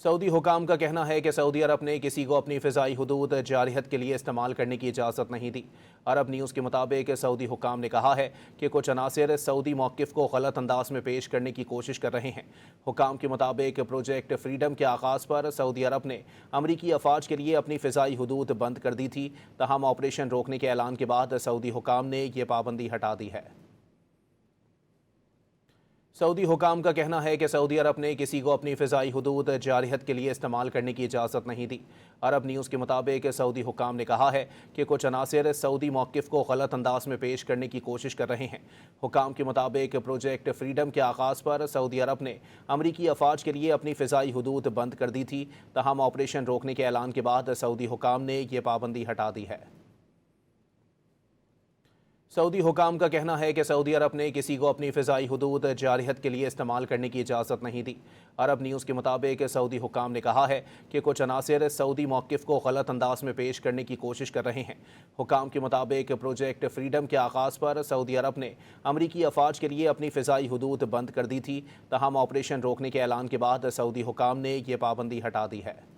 سعودی حکام کا کہنا ہے کہ سعودی عرب نے کسی کو اپنی فضائی حدود جارحیت کے لیے استعمال کرنے کی اجازت نہیں دی۔ عرب نیوز کے مطابق سعودی حکام نے کہا ہے کہ کچھ عناصر سعودی موقف کو غلط انداز میں پیش کرنے کی کوشش کر رہے ہیں۔ حکام کے مطابق پروجیکٹ فریڈم کے آغاز پر سعودی عرب نے امریکی افواج کے لیے اپنی فضائی حدود بند کر دی تھی، تاہم آپریشن روکنے کے اعلان کے بعد سعودی حکام نے یہ پابندی ہٹا دی ہے۔ سعودی حکام کا کہنا ہے کہ سعودی عرب نے کسی کو اپنی فضائی حدود جارحیت کے لیے استعمال کرنے کی اجازت نہیں دی۔ عرب نیوز کے مطابق سعودی حکام نے کہا ہے کہ کچھ عناصر سعودی موقف کو غلط انداز میں پیش کرنے کی کوشش کر رہے ہیں۔ حکام کے مطابق پروجیکٹ فریڈم کے آغاز پر سعودی عرب نے امریکی افواج کے لیے اپنی فضائی حدود بند کر دی تھی، تاہم آپریشن روکنے کے اعلان کے بعد سعودی حکام نے یہ پابندی ہٹا دی ہے۔ سعودی حکام کا کہنا ہے کہ سعودی عرب نے کسی کو اپنی فضائی حدود جارحیت کے لیے استعمال کرنے کی اجازت نہیں دی۔ عرب نیوز کے مطابق سعودی حکام نے کہا ہے کہ کچھ عناصر سعودی موقف کو غلط انداز میں پیش کرنے کی کوشش کر رہے ہیں۔ حکام کے مطابق پروجیکٹ فریڈم کے آغاز پر سعودی عرب نے امریکی افواج کے لیے اپنی فضائی حدود بند کر دی تھی، تاہم آپریشن روکنے کے اعلان کے بعد سعودی حکام نے یہ پابندی ہٹا دی ہے۔